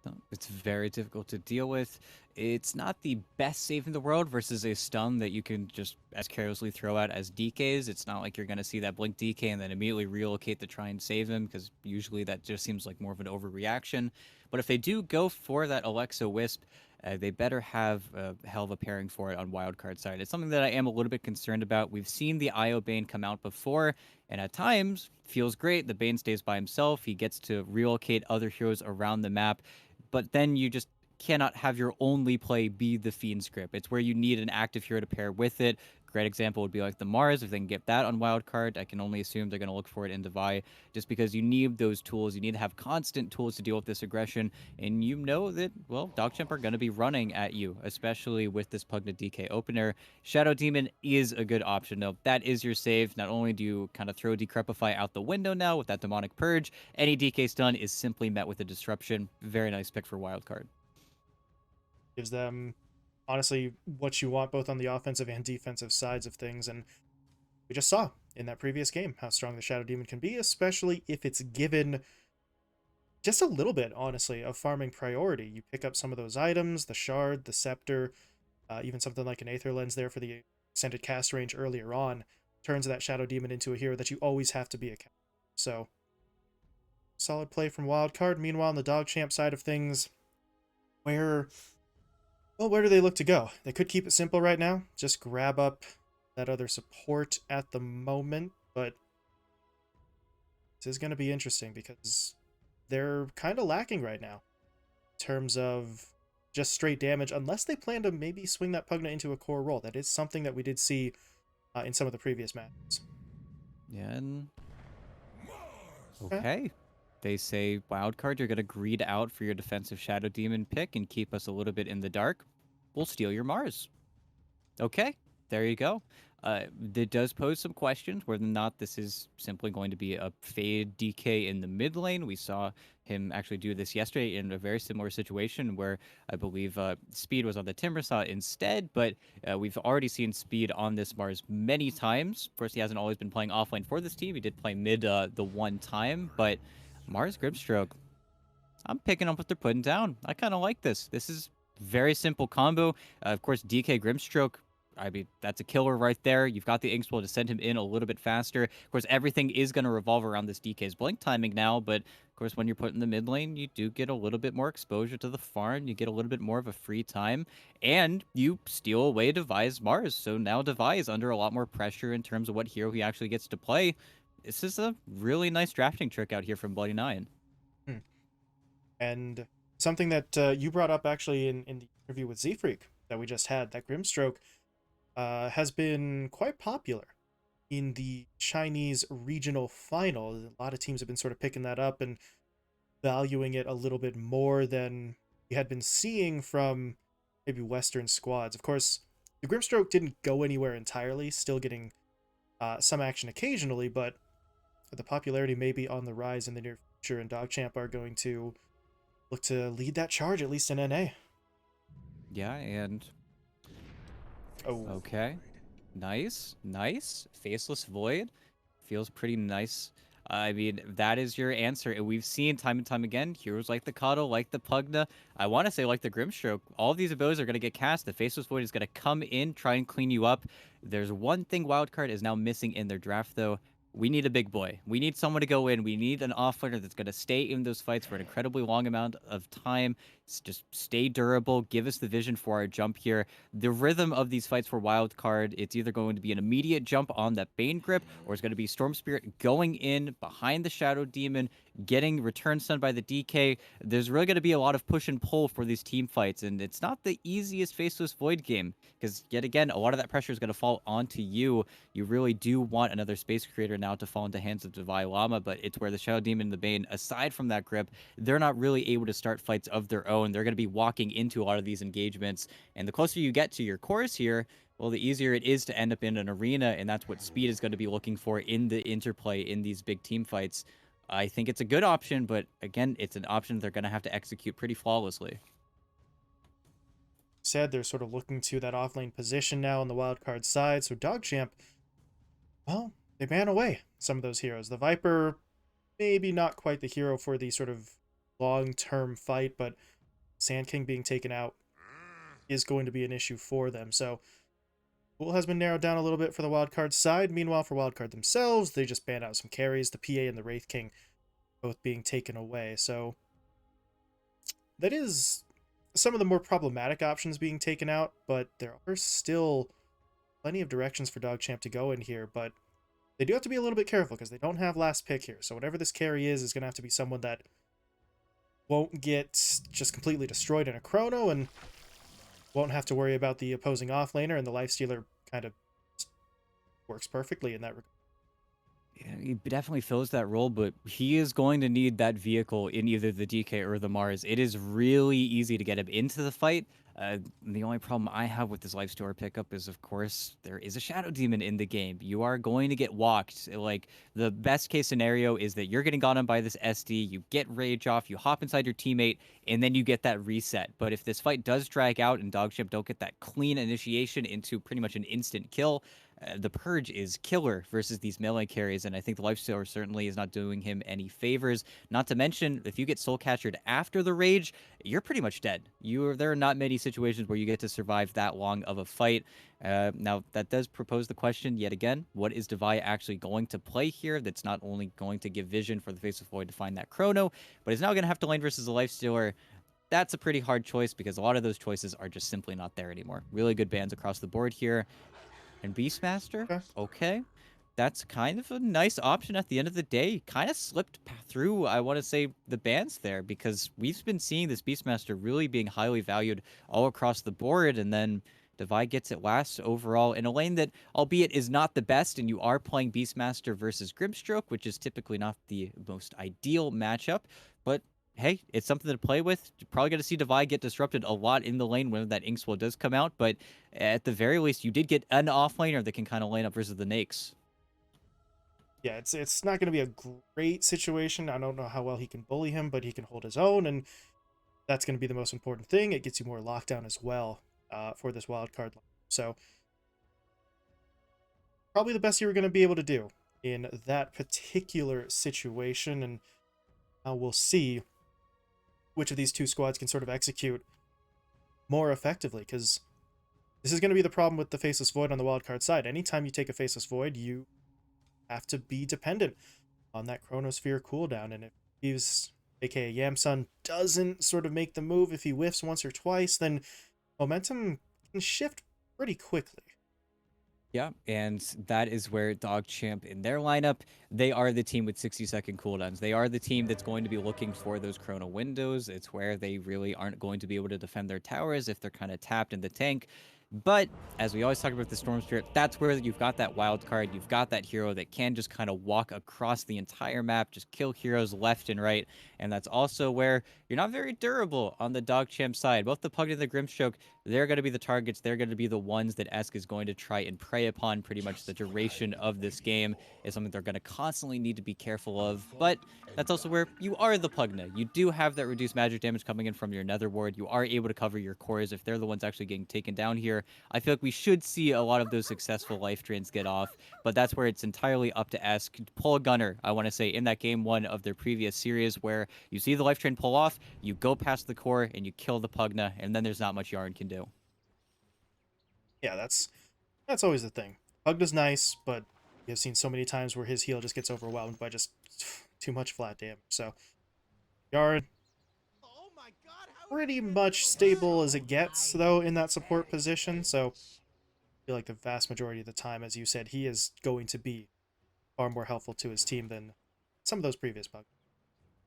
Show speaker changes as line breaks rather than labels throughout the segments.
No, it's very difficult to deal with. It's not the best save in the world versus a stun that you can just as carelessly throw out as DKs. It's not like you're going to see that blink DK and then immediately relocate to try and save him, because usually that just seems like more of an overreaction. But if they do go for that Alexa Wisp, they better have a hell of a pairing for it on wildcard side. It's something that I am a little bit concerned about. We've seen the IO Bane come out before, and at times feels great. The Bane stays by himself. He gets to relocate other heroes around the map, but then you just cannot have your only play be the Fiend script. It's where you need an active hero to pair with it. Great example would be like the Mars. If they can get that on Wildcard, I can only assume they're going to look for it in Devi, just because you need those tools. You need to have constant tools to deal with this aggression, and you know that, well, DogChamp are going to be running at you, especially with this Pugna DK opener. Shadow Demon is a good option, though. That is your save. Not only do you kind of throw Decrepify out the window now with that Demonic Purge, any DK stun is simply met with a disruption. Very nice pick for Wildcard.
Gives them honestly what you want both on the offensive and defensive sides of things. And we just saw in that previous game how strong the Shadow Demon can be, especially if it's given just a little bit, honestly, of farming priority. You pick up some of those items, the Shard, the Scepter, even something like an Aether Lens there for the extended cast range earlier on, turns that Shadow Demon into a hero that you always have to be a counter. So, solid play from Wildcard. Meanwhile, on the DogChamp side of things, where where do they look to go? They could keep it simple right now. Just grab up that other support at the moment, but this is going to be interesting because they're kind of lacking right now in terms of just straight damage, unless they plan to maybe swing that Pugna into a core role. That is something that we did see in some of the previous matches.
Yeah, and
Okay.
okay. They say Wildcard, you're going to greed out for your defensive Shadow Demon pick and keep us a little bit in the dark. We'll steal your Mars. Okay, there you go. It does pose some questions whether or not this is simply going to be a fade DK in the mid lane. We saw him actually do this yesterday in a very similar situation where I believe Speed was on the Timbersaw instead, but we've already seen Speed on this Mars many times. Of course, he hasn't always been playing offlane for this team. He did play mid the one time, but Mars Grimstroke, I'm picking up what they're putting down. I kind of like this. This is very simple combo. Of course, DK Grimstroke, I mean, that's a killer right there. You've got the Inkswell to send him in a little bit faster. Of course, everything is going to revolve around this DK's blink timing now, but of course, when you're put in the mid lane, you do get a little bit more exposure to the farm. You get a little bit more of a free time, and you steal away Devi's Mars. So now Devi is under a lot more pressure in terms of what hero he actually gets to play. This is a really nice drafting trick out here from Bloody Nine.
Hmm. And something that you brought up actually in the interview with Z-Freak that we just had, that Grimstroke has been quite popular in the Chinese regional final. A lot of teams have been sort of picking that up and valuing it a little bit more than we had been seeing from maybe Western squads. Of course, the Grimstroke didn't go anywhere entirely, still getting some action occasionally, but the popularity may be on the rise in the near future, and DogChamp are going to look to lead that charge, at least in NA.
Yeah, and
Oh,
okay. Nice. Nice. Faceless Void. Feels pretty nice. I mean, that is your answer. And we've seen time and time again heroes like the Coddle, like the Pugna. I want to say like the Grimstroke. All of these abilities are going to get cast. The Faceless Void is going to come in, try and clean you up. There's one thing Wildcard is now missing in their draft, though. We need a big boy. We need someone to go in. We need an offlaner that's going to stay in those fights for an incredibly long amount of time. Just stay durable. Give us the vision for our jump here. The rhythm of these fights for wild card, it's either going to be an immediate jump on that Bane grip, or it's going to be Storm Spirit going in behind the Shadow Demon, getting return stun by the DK. There's really going to be a lot of push and pull for these team fights, and it's not the easiest Faceless Void game, because yet again, a lot of that pressure is going to fall onto you. You really do want another space creator now to fall into hands of Devi Lama, but it's where the Shadow Demon and the Bane, aside from that grip, they're not really able to start fights of their own. They're going to be walking into a lot of these engagements, and the closer you get to your course here, well, the easier it is to end up in an arena, and that's what Speed is going to be looking for in the interplay in these big team fights. I think it's a good option, but again, it's an option they're going to have to execute pretty flawlessly.
said they're sort of looking to that offlane position now on the wildcard side. So DogChamp, well, they ban away some of those heroes. The Viper, maybe not quite the hero for the sort of long-term fight, but Sand King being taken out is going to be an issue for them. So pool has been narrowed down a little bit for the Wildcard side. Meanwhile, for Wildcard themselves, they just banned out some carries, the PA and the Wraith King both being taken away. So that is some of the more problematic options being taken out, but there are still plenty of directions for DogChamp to go in here, but they do have to be a little bit careful because they don't have last pick here. So whatever this carry is going to have to be someone that won't get just completely destroyed in a chrono and won't have to worry about the opposing offlaner, and the lifestealer kind of works perfectly in that regard.
Yeah, he definitely fills that role, but he is going to need that vehicle in either the DK or the Mars. It is really easy to get him into the fight. The only problem I have with this Lifestealer pickup is, of course, there is a Shadow Demon in the game. You are going to get walked. Like, the best case scenario is that you're getting got on by this SD, you get Rage off, you hop inside your teammate, and then you get that reset. But if this fight does drag out and DogChamp don't get that clean initiation into pretty much an instant kill, the Purge is killer versus these melee carries, and I think the Lifestealer certainly is not doing him any favors. Not to mention, if you get soul captured after the Rage, you're pretty much dead. There are not many situations where you get to survive that long of a fight. Now, that does propose the question, yet again, what is Devi actually going to play here that's not only going to give vision for the Faceless Void to find that Chrono, but is now going to have to lane versus the Lifestealer. That's a pretty hard choice because a lot of those choices are just simply not there anymore. Really good bans across the board here. And Beastmaster,
Okay.
okay. That's kind of a nice option at the end of the day. Kind of slipped through, I want to say, the bans there because we've been seeing this Beastmaster really being highly valued all across the board. And then Devi gets it last overall in a lane that, albeit is not the best, and you are playing Beastmaster versus Grimstroke, which is typically not the most ideal matchup. But hey, it's something to play with. You're probably going to see Devi get disrupted a lot in the lane when that Inkswell does come out, but at the very least, you did get an offlaner that can kind of lane up versus the Nakes.
Yeah, it's not going to be a great situation. I don't know how well he can bully him, but he can hold his own, and that's going to be the most important thing. It gets you more lockdown as well for this wild card. So probably the best you were going to be able to do in that particular situation, and we'll see which of these two squads can sort of execute more effectively, because this is going to be the problem with the Faceless Void on the wildcard side. Anytime you take a Faceless Void, you have to be dependent on that Chronosphere cooldown, and if he's, aka Yamsun, doesn't sort of make the move, if he whiffs once or twice, then momentum can shift pretty quickly.
Yeah, and that is where DogChamp in their lineup, they are the team with 60-second cooldowns. They are the team that's going to be looking for those chrono windows. It's where they really aren't going to be able to defend their towers if they're kind of tapped in the tank. But as we always talk about the Storm Spirit, that's where you've got that wild card. You've got that hero that can just kind of walk across the entire map, just kill heroes left and right. And that's also where you're not very durable on the DogChamp side. Both the Pug and the Grimstroke, they're going to be the targets. They're going to be the ones that Esk is going to try and prey upon pretty much the duration of this game. Is something they're going to constantly need to be careful of. But that's also where you are the Pugna. You do have that reduced magic damage coming in from your Nether Ward. You are able to cover your cores if they're the ones actually getting taken down here. I feel like we should see a lot of those successful life drains get off, but that's where it's entirely up to Esk. Pull a gunner, I want to say, in that game one of their previous series where you see the life drain pull off, you go past the core, and you kill the Pugna, and then there's not much Yarn can do.
Yeah, that's always the thing. Pugna's nice, but we have seen so many times where his heal just gets overwhelmed by just too much flat damage. So Yard, pretty much stable as it gets, though, in that support position. So I feel like the vast majority of the time, as you said, he is going to be far more helpful to his team than some of those previous bugs.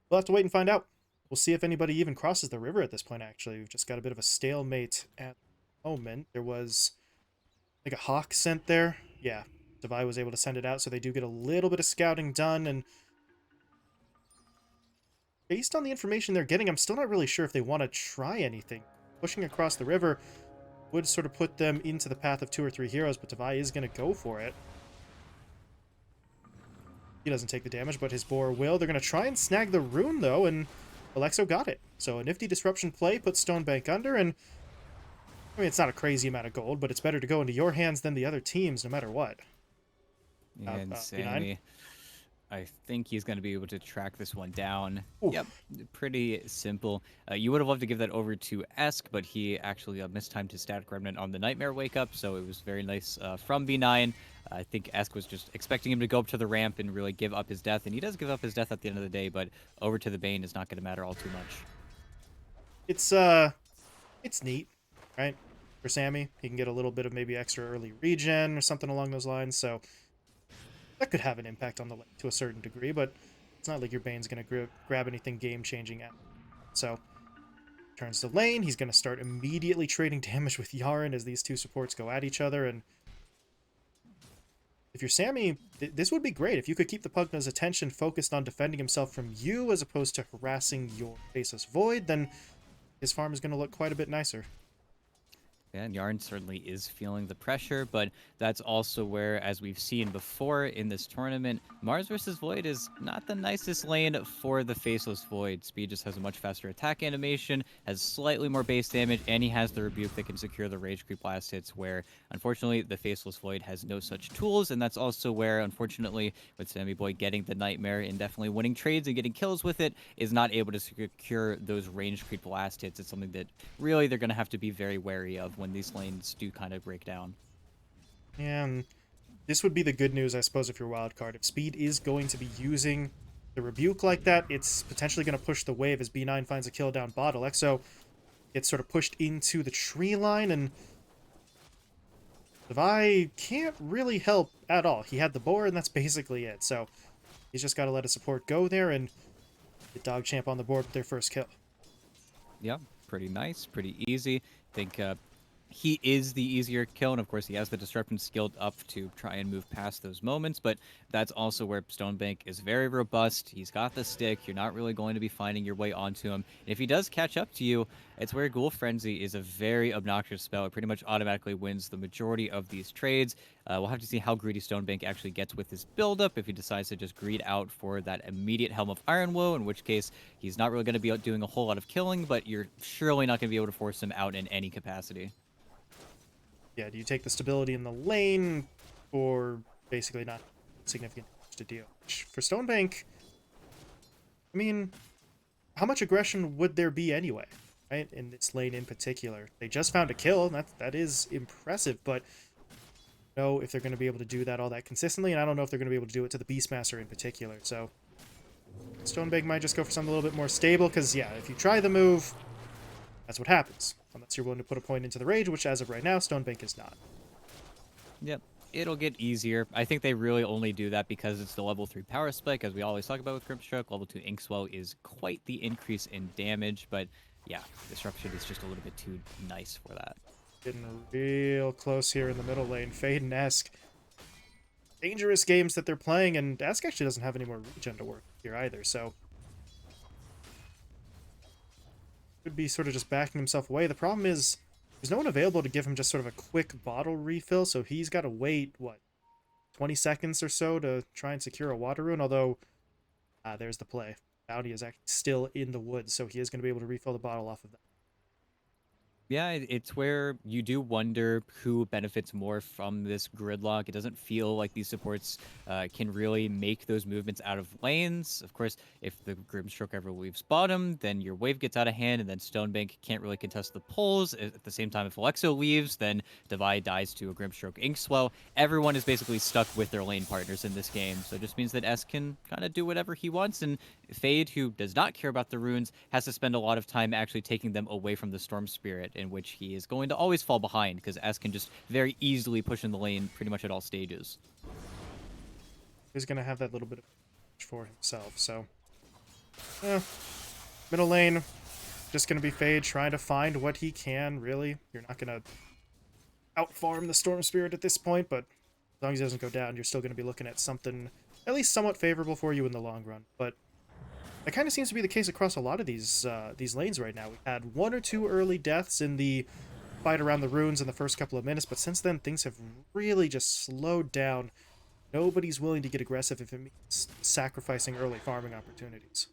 We'll have to wait and find out. We'll see if anybody even crosses the river at this point, actually. We've just got a bit of a stalemate at the moment. There was, like, a hawk sent there. Yeah, Devi was able to send it out, so they do get a little bit of scouting done, and based on the information they're getting, I'm still not really sure if they want to try anything. Pushing across the river would sort of put them into the path of 2 or 3 heroes, but Devi is going to go for it. He doesn't take the damage, but his boar will. They're going to try and snag the rune, though, and Alexo got it. So a nifty disruption play, puts Stonebank under, and I mean, it's not a crazy amount of gold, but it's better to go into your hands than the other teams, no matter what.
And Sammy, I think he's going to be able to track this one down.
Ooh.
Yep, pretty simple. You would have loved to give that over to Esk, but he actually mistimed his static remnant on the Nightmare wake up, so it was very nice from B9. I think Esk was just expecting him to go up to the ramp and really give up his death, and he does give up his death at the end of the day, but over to the Bane is not going to matter all too much.
It's neat, right? For Sammy, he can get a little bit of maybe extra early regen or something along those lines, so that could have an impact on the lane to a certain degree, but it's not like your Bane's going to grab anything game-changing at. So, turns to lane, he's going to start immediately trading damage with Yaren as these two supports go at each other, and if you're Sammy, this would be great. If you could keep the Pugna's attention focused on defending himself from you as opposed to harassing your Faceless Void, then his farm is going to look quite a bit nicer.
Yeah, and Yarn certainly is feeling the pressure, but that's also where, as we've seen before in this tournament, Mars versus Void is not the nicest lane for the Faceless Void. Speed just has a much faster attack animation, has slightly more base damage, and he has the Rebuke that can secure the Rage Creep last hits, where, unfortunately, the Faceless Void has no such tools, and that's also where, unfortunately, with Sammy Boy getting the Nightmare and definitely winning trades and getting kills with it, is not able to secure those Range Creep last hits. It's something that, really, they're going to have to be very wary of when these lanes do kind of break down.
And this would be the good news, I suppose, if you're Wildcard. If Speed is going to be using the Rebuke like that, it's potentially going to push the wave as B9 finds a kill down bot. Alexo gets sort of pushed into the tree line, and Levi can't really help at all. He had the boar, and that's basically it. So he's just got to let his support go there and get DogChamp on the board with their first kill.
Yeah, pretty nice, pretty easy. I think he is the easier kill, and of course he has the Disruption skilled up to try and move past those moments, but that's also where Stonebank is very robust. He's got the stick. You're not really going to be finding your way onto him. And if he does catch up to you, it's where Ghoul Frenzy is a very obnoxious spell. It pretty much automatically wins the majority of these trades. We'll have to see how greedy Stonebank actually gets with his buildup, if he decides to just greed out for that immediate Helm of Iron Woe, in which case he's not really going to be doing a whole lot of killing, but you're surely not going to be able to force him out in any capacity.
Yeah, do you take the stability in the lane, or basically not significant to deal? Which, for Stonebank, I mean, how much aggression would there be anyway, right? In this lane in particular. They just found a kill, and that is impressive, but I don't know if they're going to be able to do that all that consistently, and I don't know if they're going to be able to do it to the Beastmaster in particular, so Stonebank might just go for something a little bit more stable, because, yeah, if you try the move, that's what happens. Unless you're willing to put a point into the Rage, which as of right now, Stonebank is not.
Yep, it'll get easier. I think they really only do that because it's the level 3 power spike, as we always talk about with Grimstroke. Level 2 Inkswell is quite the increase in damage, but yeah, Disruption is just a little bit too nice for that.
Getting real close here in the middle lane. Fade and Esk. Dangerous games that they're playing, and Esk actually doesn't have any more regen to work here either, so could be sort of just backing himself away. The problem is there's no one available to give him just sort of a quick bottle refill, so he's got to wait, what, 20 seconds or so to try and secure a water rune, although there's the play. Bounty is actually still in the woods, so he is going to be able to refill the bottle off of that.
Yeah, it's where you do wonder who benefits more from this gridlock. It doesn't feel like these supports can really make those movements out of lanes. Of course, if the Grimstroke ever leaves bottom, then your wave gets out of hand, and then Stonebank can't really contest the pulls. At the same time, if Alexo leaves, then Divide dies to a Grimstroke Inkswell. Everyone is basically stuck with their lane partners in this game, so it just means that S can kind of do whatever he wants, and Fade, who does not care about the runes, has to spend a lot of time actually taking them away from the Storm Spirit, in which he is going to always fall behind, because S can just very easily push in the lane pretty much at all stages.
He's going to have that little bit of for himself, so middle lane, just going to be Fade trying to find what he can, really. You're not going to outfarm the Storm Spirit at this point, but as long as he doesn't go down, you're still going to be looking at something at least somewhat favorable for you in the long run. But that kind of seems to be the case across a lot of these lanes right now. We had 1 or 2 early deaths in the fight around the runes in the first couple of minutes, but since then things have really just slowed down. Nobody's willing to get aggressive if it means sacrificing early farming opportunities.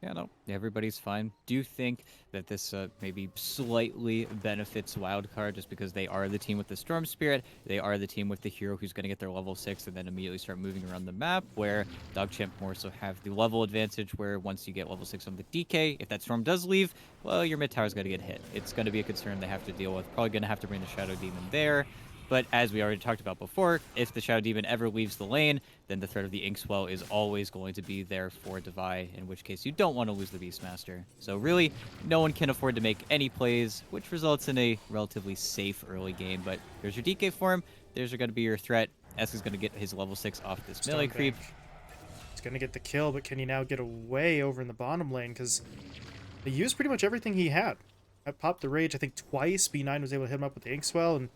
Yeah, no, everybody's fine. Do you think that this maybe slightly benefits Wildcard just because they are the team with the Storm Spirit, they are the team with the hero who's going to get their level 6 and then immediately start moving around the map, where DogChamp more so have the level advantage where once you get level 6 on the DK, if that Storm does leave, well, your mid tower's going to get hit. It's going to be a concern they have to deal with. Probably going to have to bring the Shadow Demon there. But as we already talked about before, if the Shadow Demon ever leaves the lane, then the threat of the Inkswell is always going to be there for Devi, in which case you don't want to lose the Beastmaster. So really, no one can afford to make any plays, which results in a relatively safe early game. But there's your DK form, there's going to be your threat. S is going to get his level 6 off this melee creep.
He's going to get the kill, but can he now get away over in the bottom lane? Because they used pretty much everything he had. I popped the Rage, I think, twice. B9 was able to hit him up with the Inkswell, and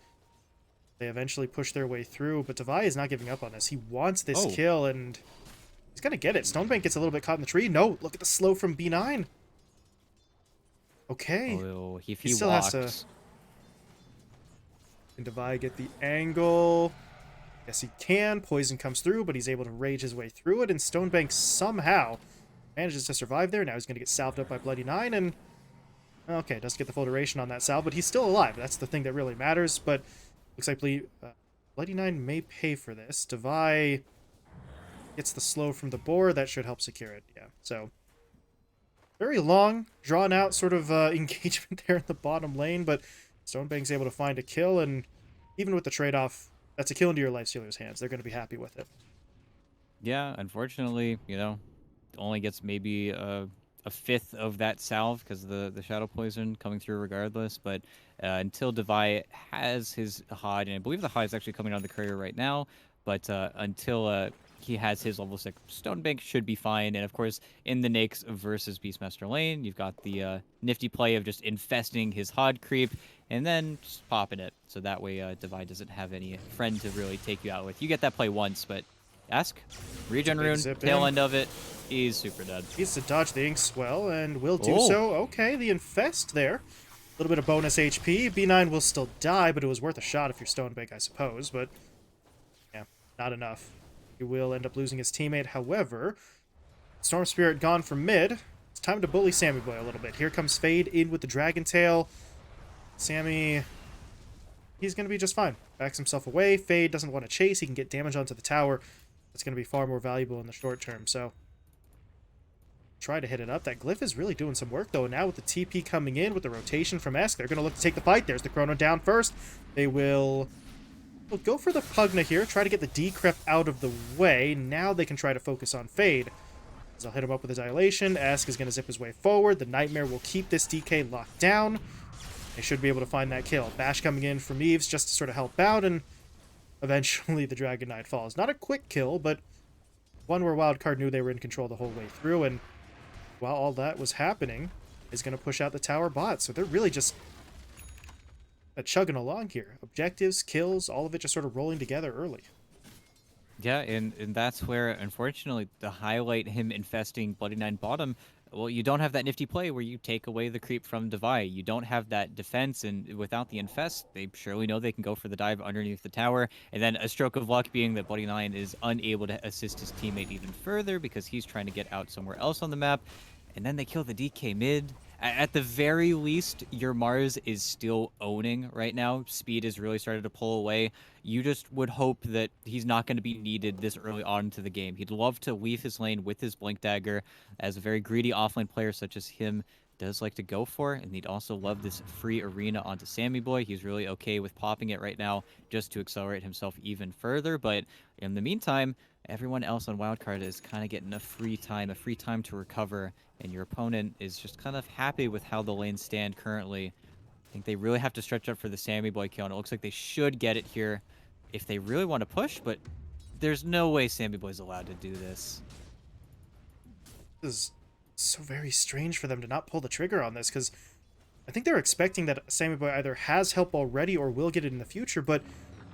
they eventually push their way through, but Devi is not giving up on this. He wants this kill, and he's going to get it. Stonebank gets a little bit caught in the tree. No, look at the slow from B9. Okay.
Oh, he
still
walks.
has to... Can Devi get the angle? Yes, he can. Poison comes through, but he's able to rage his way through it, and Stonebank somehow manages to survive there. Now he's going to get salved up by Bloody Nine, and... Okay, doesn't get the full duration on that salve, but he's still alive. That's the thing that really matters, but... Looks like Bloody Nine may pay for this. Devi gets the slow from the boar. That should help secure it. Yeah, so very long, drawn-out sort of engagement there in the bottom lane, but Stonebank's able to find a kill, and even with the trade-off, that's a kill into your Lifestealer's hands. They're going to be happy with it.
Yeah, unfortunately, only gets maybe a fifth of that salve because the Shadow Poison coming through regardless, but until Devi has his HOD, and I believe the HOD is actually coming on the courier right now, but until he has his level 6, Stonebank should be fine. And of course, in the Nyx versus Beastmaster lane, you've got the nifty play of just infesting his HOD creep and then just popping it, so that way Devi doesn't have any friend to really take you out with. You get that play once, but Ask, regen rune, tail end of it, is super dead.
He needs to dodge the Inkswell, and will do so. Okay, the Infest there. A little bit of bonus HP. B9 will still die, but it was worth a shot if you're Stonebank, I suppose. But, yeah, not enough. He will end up losing his teammate. However, Storm Spirit gone from mid. It's time to bully Sammy Boy a little bit. Here comes Fade in with the Dragon Tail. Sammy, he's going to be just fine. Backs himself away. Fade doesn't want to chase. He can get damage onto the tower. It's going to be far more valuable in the short term, so try to hit it up. That Glyph is really doing some work, though. Now with the TP coming in, with the rotation from Esk, they're going to look to take the fight. There's the Chrono down first. They will go for the Pugna here, try to get the Decrep out of the way. Now they can try to focus on Fade. As I'll hit him up with his Dilation. Esk is going to zip his way forward. The Nightmare will keep this DK locked down. They should be able to find that kill. Bash coming in from Eves just to sort of help out, and eventually the Dragon Knight falls. Not a quick kill, but one where Wildcard knew they were in control the whole way through, and while all that was happening, is going to push out the tower bot. So they're really just chugging along here. Objectives, kills, all of it just sort of rolling together early.
Yeah, and that's where, unfortunately, to highlight him infesting Bloody Nine bottom, well, you don't have that nifty play where you take away the creep from Devi. You don't have that defense, and without the infest, they surely know they can go for the dive underneath the tower. And then a stroke of luck being that Bloody Nine is unable to assist his teammate even further because he's trying to get out somewhere else on the map. And then they kill the DK mid. At the very least, your Mars is still owning right now. Speed has really started to pull away. You just would hope that he's not going to be needed this early on into the game. He'd love to leave his lane with his Blink Dagger, as a very greedy offlane player such as him does like to go for, and he'd also love this free arena onto Sammy Boy. He's really okay with popping it right now just to accelerate himself even further, but in the meantime, everyone else on Wildcard is kind of getting a free time to recover, and your opponent is just kind of happy with how the lanes stand currently. I think they really have to stretch up for the Sammy Boy kill, and it looks like they should get it here if they really want to push, but there's no way Sammy Boy's allowed to do this.
This is so very strange for them to not pull the trigger on this, because I think they're expecting that Sammy Boy either has help already or will get it in the future, but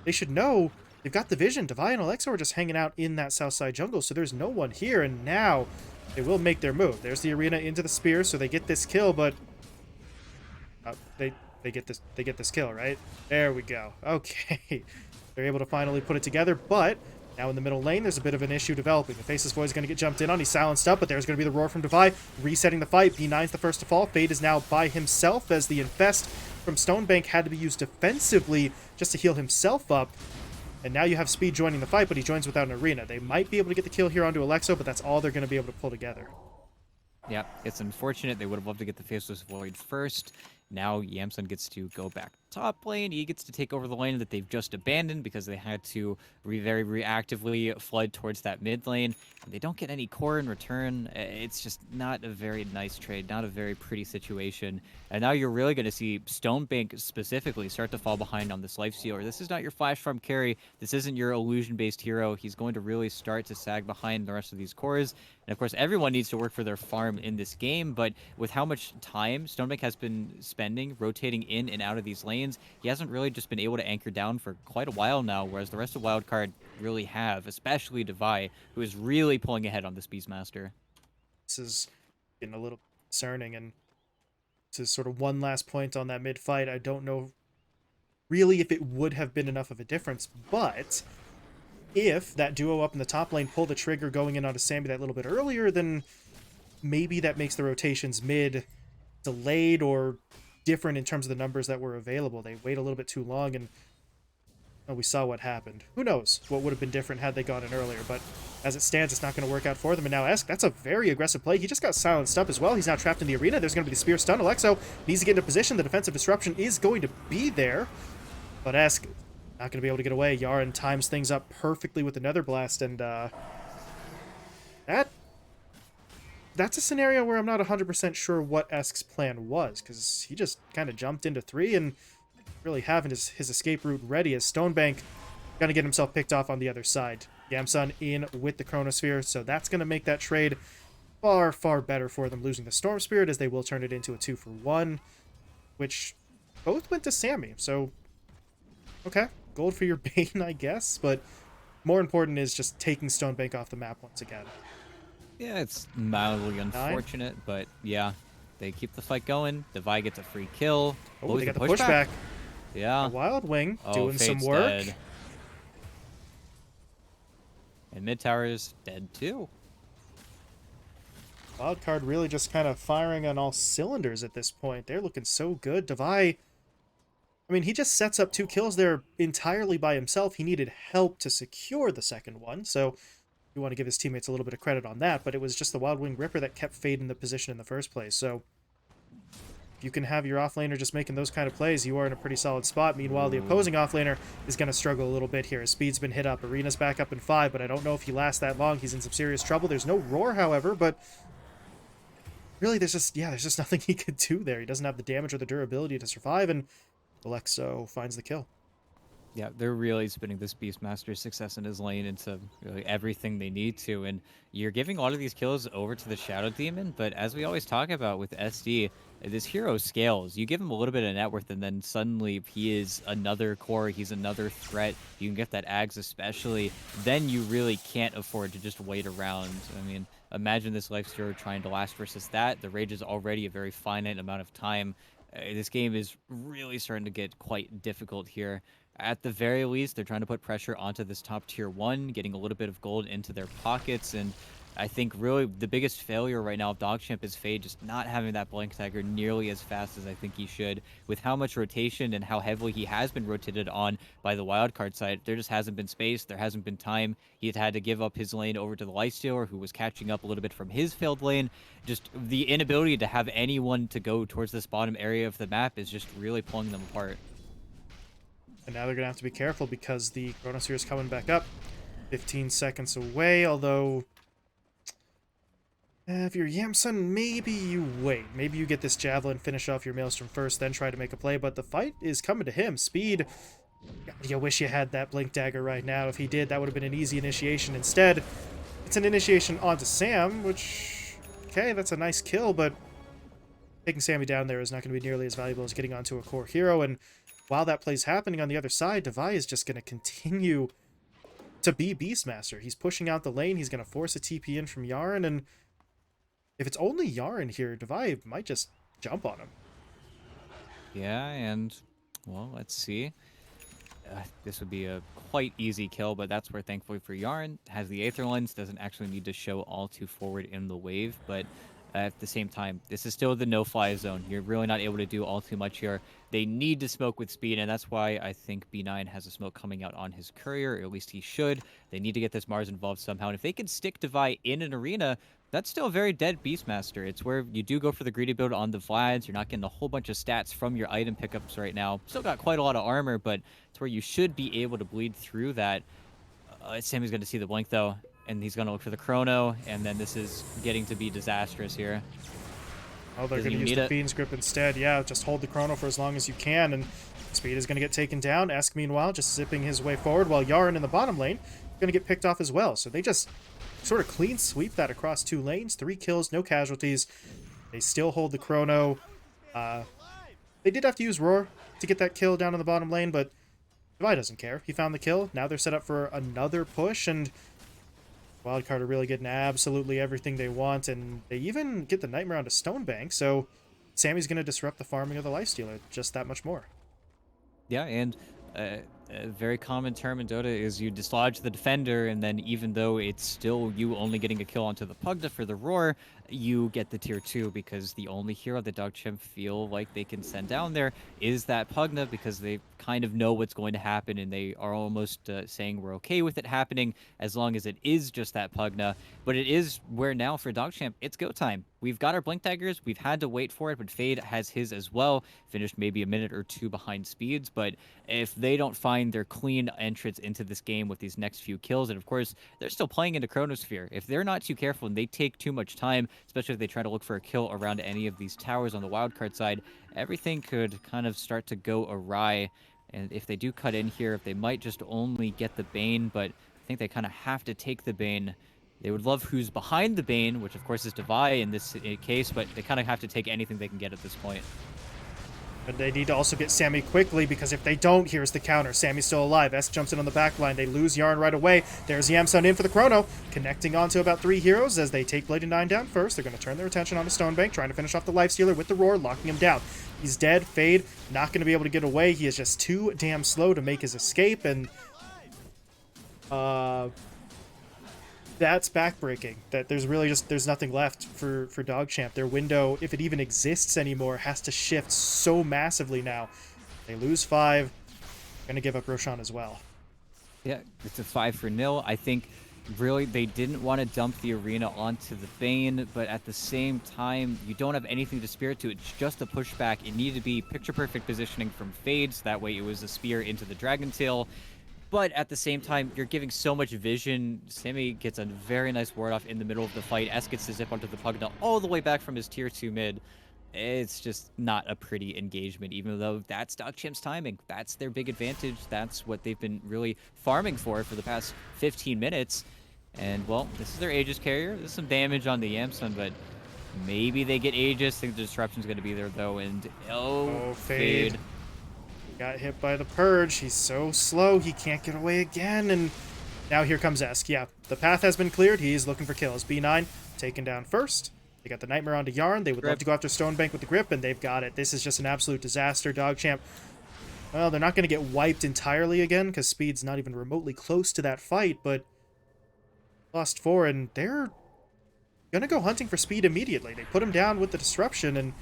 they should know they've got the vision. Devi and Alexa are just hanging out in that south side jungle, so there's no one here, and now they will make their move. There's the arena into the spear, so they get this kill, but they get this kill, right? There we go. Okay. They're able to finally put it together, but Now in the middle lane, there's a bit of an issue developing. The Faceless Void is going to get jumped in on. He's silenced up, but there's going to be the roar from Devi, resetting the fight. B9's the first to fall. Fade is now by himself as the Infest from Stonebank had to be used defensively just to heal himself up. And now you have Speed joining the fight, but he joins without an arena. They might be able to get the kill here onto Alexo, but that's all they're going to be able to pull together.
Yeah, it's unfortunate. They would have loved to get the Faceless Void first. Now Yamsun gets to go back top lane. He gets to take over the lane that they've just abandoned because they had to very reactively flood towards that mid lane. And they don't get any core in return. It's just not a very nice trade, not a very pretty situation. And now you're really going to see Stonebank specifically start to fall behind on this lifestealer. This is not your flash farm carry. This isn't your illusion-based hero. He's going to really start to sag behind the rest of these cores. And of course, everyone needs to work for their farm in this game, but with how much time Stonebank has been spending rotating in and out of these lanes, he hasn't really just been able to anchor down for quite a while now, whereas the rest of Wildcard really have, especially Devi, who is really pulling ahead on this Beastmaster.
This is getting a little concerning, and this is sort of one last point on that mid fight. I don't know really if it would have been enough of a difference, but if that duo up in the top lane pull the trigger going in onto Sammy that little bit earlier, then maybe that makes the rotations mid delayed or different in terms of the numbers that were available. They wait a little bit too long, and we saw what happened. Who knows what would have been different had they gone in earlier, but as it stands, it's not going to work out for them. And now Esk, that's a very aggressive play. He just got silenced up as well. He's now trapped in the arena. There's going to be the spear stun. Alexo needs to get into position. The defensive disruption is going to be there, but Esk not going to be able to get away. Yaren times things up perfectly with the Nether Blast, and that's a scenario where I'm not 100% sure what Esk's plan was, because he just kind of jumped into 3 and really having his escape route ready as Stonebank going to get himself picked off on the other side. Yamsun in with the Chronosphere, so that's going to make that trade far better for them, losing the Storm Spirit, as they will turn it into a 2-for-1, which both went to Sammy. So, okay, gold for your Bane, I guess, but more important is just taking Stonebank off the map once again.
Yeah, it's mildly unfortunate, but yeah, they keep the fight going. Devi gets a free kill.
Oh, they got the pushback.
Yeah.
A Wild Wing doing some work.
Dead. And mid tower is dead too.
Wildcard really just kind of firing on all cylinders at this point. They're looking so good. Devi, I mean, he just sets up 2 kills there entirely by himself. He needed help to secure the second one, so we want to give his teammates a little bit of credit on that, but it was just the Wild Wing Ripper that kept Fade in the position in the first place. So if you can have your offlaner just making those kind of plays, you are in a pretty solid spot. Meanwhile, the opposing offlaner is going to struggle a little bit here. His speed's been hit up. Arena's back up in 5, but I don't know if he lasts that long. He's in some serious trouble. There's no roar, however, but really there's just nothing he could do there. He doesn't have the damage or the durability to survive, and Alexo finds the kill.
Yeah, they're really spinning this Beastmaster's success in his lane into really everything they need to, and you're giving a lot of these kills over to the Shadow Demon, but as we always talk about with SD, this hero scales. You give him a little bit of net worth, and then suddenly he is another core, he's another threat. You can get that Ags especially, then you really can't afford to just wait around. I mean, imagine this lifestealer trying to last versus that. The Rage is already a very finite amount of time. This game is really starting to get quite difficult here. At the very least, they're trying to put pressure onto this top tier 1, getting a little bit of gold into their pockets, and I think really the biggest failure right now of DogChamp is Fade just not having that Blank Dagger nearly as fast as I think he should. With how much rotation and how heavily he has been rotated on by the wildcard side, there just hasn't been space, there hasn't been time. He had to give up his lane over to the Lifestealer, who was catching up a little bit from his failed lane. Just the inability to have anyone to go towards this bottom area of the map is just really pulling them apart.
And now they're going to have to be careful because the Chronosphere is coming back up. 15 seconds away, although if you're Yamsun, maybe you wait. Maybe you get this Javelin, finish off your Maelstrom first, then try to make a play, but the fight is coming to him. Speed, you wish you had that Blink Dagger right now. If he did, that would have been an easy initiation. Instead, it's an initiation onto Sam, which, okay, that's a nice kill, but taking Sammy down there is not going to be nearly as valuable as getting onto a core hero, and while that play's happening on the other side, Devi is just going to continue to be Beastmaster. He's pushing out the lane, he's going to force a TP in from Yaren, and if it's only Yaren here, Devi might just jump on him.
Yeah, and, well, let's see. this would be a quite easy kill, but that's where, thankfully for Yarn, has the Aether Lens, doesn't actually need to show all too forward in the wave, but at the same time, this is still the no-fly zone. You're really not able to do all too much here. They need to smoke with speed, and that's why I think B9 has a smoke coming out on his courier, or at least he should. They need to get this Mars involved somehow, and if they can stick Devi in an arena, that's still a very dead Beastmaster. It's where you do go for the greedy build on the Vlads. You're not getting a whole bunch of stats from your item pickups right now. Still got quite a lot of armor, but it's where you should be able to bleed through that. Sammy's going to see the blink, though, and he's going to look for the chrono, and then this is getting to be disastrous here.
Oh, they're going to use the Fiend's Grip instead. Yeah, just hold the chrono for as long as you can, and Speed is going to get taken down. Esk, meanwhile, just zipping his way forward, while Yarn in the bottom lane going to get picked off as well. So they just sort of clean sweep that across 2 lanes. 3 kills, no casualties. They still hold the chrono. They did have to use Roar to get that kill down in the bottom lane, but Devi doesn't care. He found the kill. Now they're set up for another push, and Wildcard are really getting absolutely everything they want, and they even get the Nightmare onto Stonebank, so Sammy's going to disrupt the farming of the Lifestealer just that much more.
Yeah, and a very common term in Dota is you dislodge the defender, and then even though it's still you only getting a kill onto the Pugna for the Roar, you get the tier 2 because the only hero that DogChamp feel like they can send down there is that Pugna, because they kind of know what's going to happen, and they are almost saying we're okay with it happening as long as it is just that Pugna. But it is where now for DogChamp, it's go time. We've got our Blink Daggers, we've had to wait for it, but Fade has his as well, finished maybe a minute or 2 behind Speeds, but if they don't find their clean entrance into this game with these next few kills, and of course, they're still playing into Chronosphere. If they're not too careful and they take too much time, especially if they try to look for a kill around any of these towers on the wildcard side, everything could kind of start to go awry. And if they do cut in here, if they might just only get the Bane, but I think they kind of have to take the Bane. They would love who's behind the Bane, which of course is Devi in this case, but they kind of have to take anything they can get at this point.
And they need to also get Sammy quickly, because if they don't, here's the counter. Sammy's still alive. Esk jumps in on the back line. They lose Yarn right away. There's Yamsun in for the chrono, connecting onto about 3 heroes as they take Blade9 down first. They're going to turn their attention onto Stonebank, trying to finish off the Lifestealer with the Roar, locking him down. He's dead. Fade, not going to be able to get away. He is just too damn slow to make his escape, and that's backbreaking. That there's nothing left for DogChamp. Their window, if it even exists anymore, has to shift so massively now. They lose 5. Gonna give up Roshan as well.
Yeah, it's a 5-0. I think really they didn't want to dump the arena onto the Bane, but at the same time, you don't have anything to spear to. It's just a pushback. It needed to be picture-perfect positioning from Fades. That way it was a spear into the Dragon Tail. But at the same time, you're giving so much vision. Sammy gets a very nice ward off in the middle of the fight. S gets to zip onto the Pugna all the way back from his tier 2 mid. It's just not a pretty engagement, even though that's DogChamp's timing. That's their big advantage. That's what they've been really farming for the past 15 minutes. And, well, this is their Aegis carrier. There's some damage on the Yamsun, but maybe they get Aegis. I think the disruption's going to be there, though. And, oh Fade.
Got hit by the Purge. He's so slow, he can't get away again. And now here comes Esk. Yeah, the path has been cleared. He's looking for kills. B9 taken down first. They got the Nightmare onto Yarn. They would love to go after Stonebank with the grip, and they've got it. This is just an absolute disaster. DogChamp, well, they're not going to get wiped entirely again, because Speed's not even remotely close to that fight, but lost 4, and they're going to go hunting for Speed immediately. They put him down with the disruption, and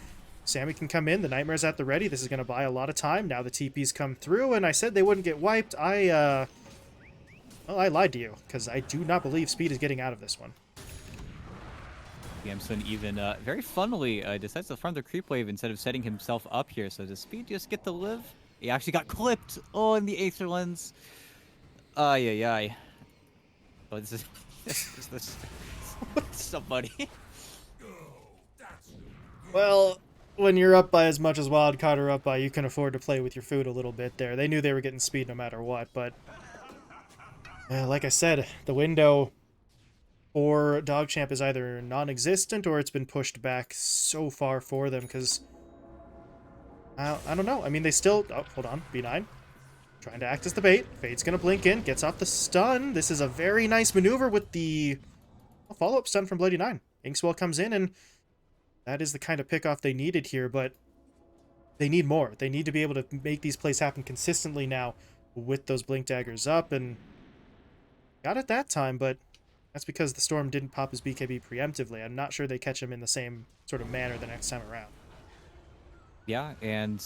Sammy can come in. The Nightmare's at the ready. This is going to buy a lot of time. Now the TP's come through, and I said they wouldn't get wiped. Well, I lied to you, because I do not believe Speed is getting out of this one.
Yamsun even very funnily decides to farm the creep wave instead of setting himself up here. So does Speed just get to live? He actually got clipped. Oh, in the Aether Lens. Ay. Oh, this is this somebody.
Well, when you're up by as much as Wildcard are up by, you can afford to play with your food a little bit there. They knew they were getting Speed no matter what, but like I said, the window for DogChamp is either non-existent or it's been pushed back so far for them, because I don't know. I mean, they still... Oh, hold on. B9. Trying to act as the bait. Fade's going to blink in. Gets off the stun. This is a very nice maneuver with the follow-up stun from Blady9. Inkswell comes in, and that is the kind of pick-off they needed here, but they need more. They need to be able to make these plays happen consistently now. with those blink daggers up, and got it that time, but that's because the Storm didn't pop his BKB preemptively. I'm not sure they catch him in the same sort of manner the next time around.
Yeah, and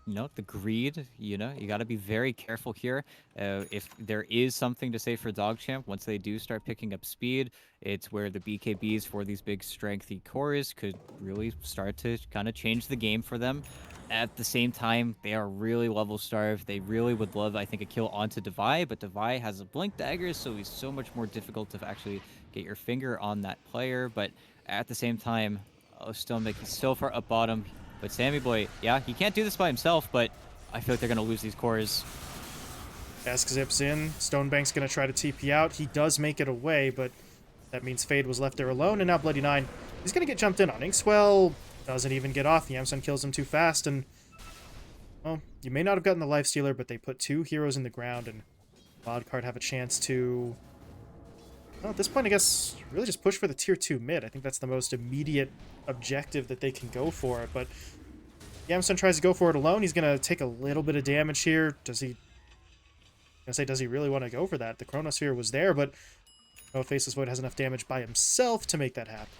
the greed, you got to be very careful here. If there is something to say for DogChamp, once they do start picking up speed, it's where the BKBs for these big strengthy cores could really start to kind of change the game for them. At the same time, they are really level starved. They really would love, I think, a kill onto Devi, but Devi has a blink dagger, so he's so much more difficult to actually get your finger on that player. But at the same time, Stomach is so far up bottom. But Sammy Boy, yeah, he can't do this by himself, but I feel like they're going to lose these cores.
Ask zips in. Stonebank's going to try to TP out. He does make it away, but that means Fade was left there alone, and now Bloody Nine, he's going to get jumped in on. Inkswell doesn't even get off. Yamsun kills him too fast, and, well, you may not have gotten the Lifestealer, but they put 2 heroes in the ground, and Wildcard have a chance to, well, at this point, I guess, really just push for the tier 2 mid. I think that's the most immediate objective that they can go for it, but Yamsun tries to go for it alone. He's going to take a little bit of damage here. Does he really want to go for that? The Chronosphere was there, but no, Faceless Void has enough damage by himself to make that happen.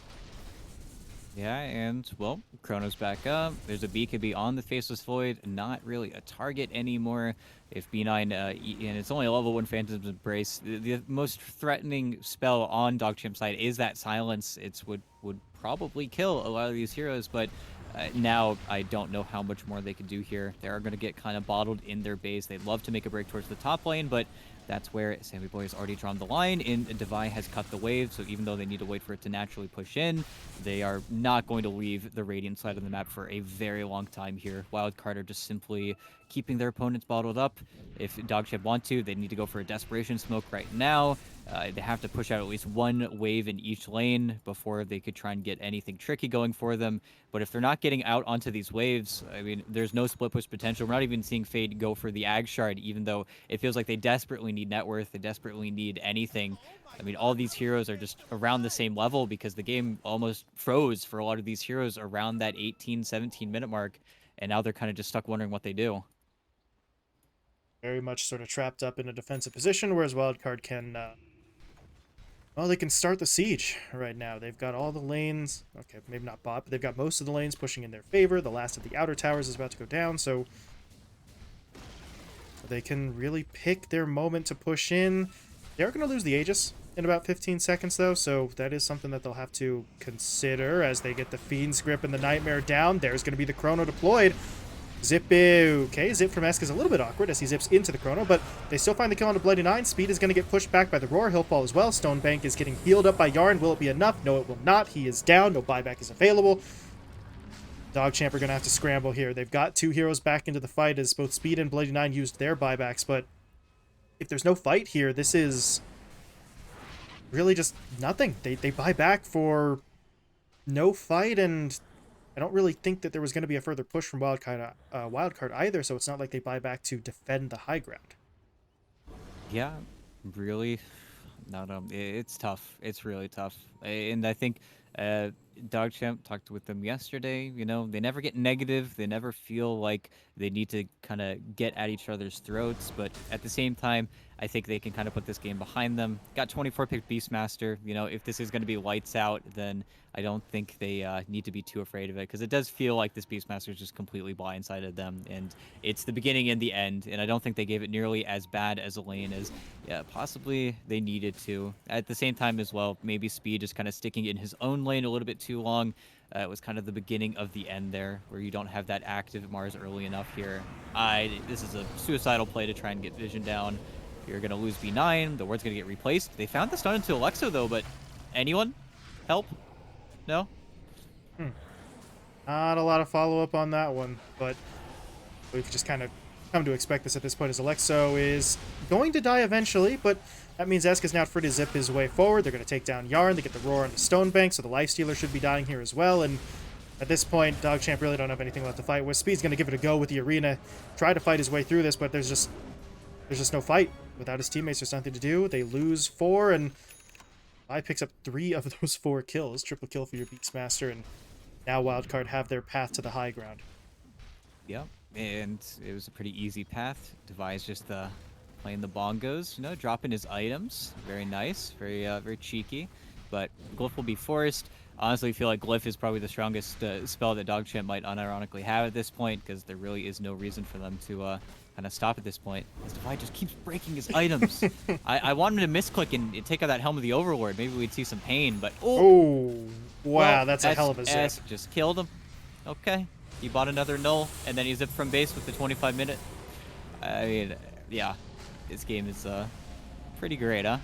Yeah, and, well, Chrono's back up. There's a BKB on the Faceless Void, not really a target anymore. If B9, and it's only a level 1 Phantom's Embrace, the most threatening spell on DogChamp's side is that Silence. It would probably kill a lot of these heroes, but now I don't know how much more they could do here. They are going to get kind of bottled in their base. They'd love to make a break towards the top lane, but that's where Sammy Boy has already drawn the line, and Devi has cut the wave, so even though they need to wait for it to naturally push in, they are not going to leave the Radiant side of the map for a very long time here. Wildcard are just simply keeping their opponents bottled up. If DogChamp want to, they need to go for a Desperation Smoke right now. They have to push out at least 1 wave in each lane before they could try and get anything tricky going for them. But if they're not getting out onto these waves, I mean, there's no split push potential. We're not even seeing Fade go for the Ag Shard, even though it feels like they desperately need net worth. They desperately need anything. I mean, all these heroes are just around the same level because the game almost froze for a lot of these heroes around that 18, 17-minute mark. And now they're kind of just stuck wondering what they do.
Very much sort of trapped up in a defensive position, whereas Wildcard can, well, they can start the siege right now. They've got all the lanes, okay, maybe not bot, but they've got most of the lanes pushing in their favor. The last of the outer towers is about to go down, so they can really pick their moment to push in. They're going to lose the Aegis in about 15 seconds, though, so that is something that they'll have to consider as they get the Fiend's Grip and the Nightmare down. There's going to be the Chrono deployed. Zip, okay, Zip from Esk is a little bit awkward as he zips into the Chrono, but they still find the kill on the Bloody Nine. Speed is going to get pushed back by the Roar. He'll fall as well. Stonebank is getting healed up by Yarn. Will it be enough? No, it will not. He is down. No buyback is available. DogChamp are going to have to scramble here. They've got 2 heroes back into the fight as both Speed and Bloody Nine used their buybacks, but if there's no fight here, this is really just nothing. They buy back for no fight, and I don't really think that there was going to be a further push from Wildcard either, so it's not like they buy back to defend the high ground.
Yeah, really. No, it's tough. It's really tough. And I think DogChamp talked with them yesterday. They never get negative. They never feel like they need to kind of get at each other's throats. But at the same time, I think they can kind of put this game behind them. Got 24 pick Beastmaster. If this is going to be lights out, then I don't think they need to be too afraid of it, because it does feel like this Beastmaster is just completely blindsided them, and it's the beginning and the end, and I don't think they gave it nearly as bad as a lane as possibly they needed to. At the same time as well, maybe Speed is kind of sticking in his own lane a little bit too long. It was kind of the beginning of the end there, where you don't have that active Mars early enough here. This is a suicidal play to try and get vision down. You're going to lose B9. The ward's going to get replaced. They found the stun into Alexo, though, but anyone? Help? No?
Not a lot of follow-up on that one, but we've just kind of come to expect this at this point, as Alexo is going to die eventually, but that means Esk is now free to zip his way forward. They're going to take down Yarn. They get the Roar onto Stonebank, so the Lifestealer should be dying here as well, and at this point, DogChamp really don't have anything left to fight with. Speed's going to give it a go with the arena, try to fight his way through this, but there's just no fight. Without his teammates, there's nothing to do. They lose 4, and I picks up 3 of those 4 kills. Triple kill for your Beastmaster, and now Wildcard have their path to the high ground.
Yep, and it was a pretty easy path. Device just playing the bongos, dropping his items. Very nice, very cheeky. But Glyph will be forced. Honestly, I feel like Glyph is probably the strongest spell that DogChamp might unironically have at this point, because there really is no reason for them to kind of stop at this point. This Device just keeps breaking his items. I want him to misclick and take out that Helm of the Overlord. Maybe we'd see some pain, but
Oh,
well,
wow, that's a hell of a zip.
S just killed him. Okay. He bought another null, and then he zipped from base with the 25-minute. I mean, yeah. This game is pretty great, huh?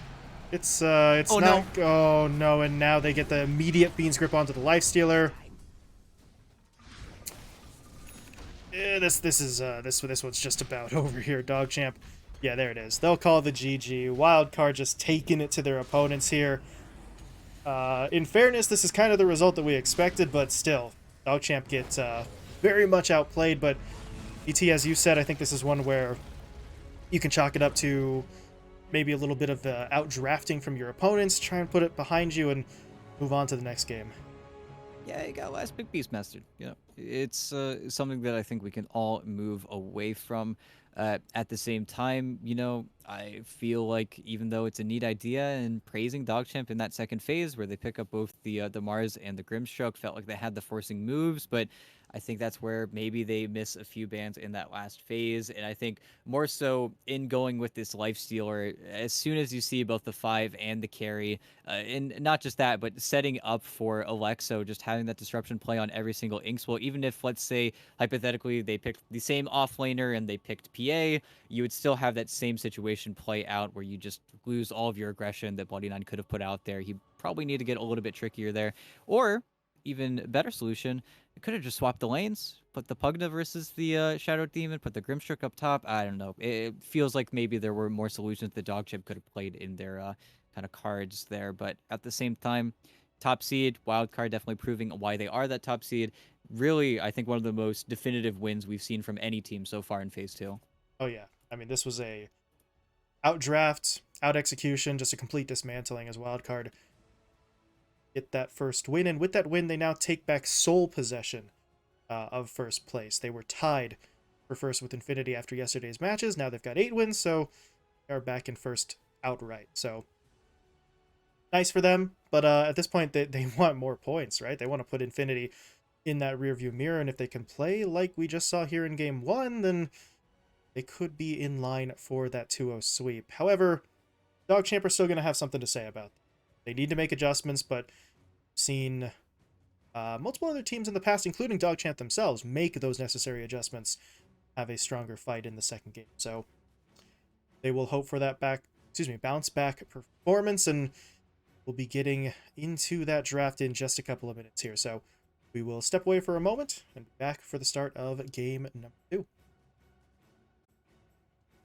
It's
Oh,
not.
no.
Oh no! And now they get the immediate Fiend's Grip onto the Lifestealer. This one's just about over here, DogChamp. Yeah, there it is. They'll call the GG. Wildcard just taking it to their opponents here. In fairness, this is kind of the result that we expected, but still, DogChamp gets very much outplayed. But BT, as you said, I think this is one where you can chalk it up to maybe a little bit of outdrafting from your opponents, try and put it behind you, and move on to the next game.
Yeah, you got last big Beastmaster. It's something that I think we can all move away from. At the same time, I feel like even though it's a neat idea, and praising DogChamp in that second phase where they pick up both the Mars and the Grimstroke, felt like they had the forcing moves, but I think that's where maybe they miss a few bans in that last phase. And I think more so in going with this Lifestealer, as soon as you see both the 5 and the carry, and not just that, but setting up for Alexo, just having that disruption play on every single Inkswell, even if, let's say, hypothetically, they picked the same offlaner and they picked PA, you would still have that same situation play out where you just lose all of your aggression that Bloody Nine could have put out there. He probably need to get a little bit trickier there. Or, even better solution, it could have just swapped the lanes, put the Pugna versus the Shadow Demon, put the Grimstroke up top. I don't know. It feels like maybe there were more solutions that DogChamp could have played in their kind of cards there. But at the same time, top seed, Wildcard definitely proving why they are that top seed. Really, I think one of the most definitive wins we've seen from any team so far in Phase 2.
Oh yeah, I mean this was a outdraft, out execution, just a complete dismantling as Wildcard get that first win, and with that win, they now take back sole possession of first place. They were tied for first with Infinity after yesterday's matches. Now they've got 8 wins, so they are back in first outright. So nice for them, but at this point, they want more points, right? They want to put Infinity in that rearview mirror, and if they can play like we just saw here in Game 1, then they could be in line for that 2-0 sweep. However, DogChamp are still going to have something to say about them. They need to make adjustments, but seen multiple other teams in the past, including DogChamp themselves, make those necessary adjustments, have a stronger fight in the second game. So they will hope for that bounce back performance, and we'll be getting into that draft in just a couple of minutes here. So we will step away for a moment and be back for the start of game number 2.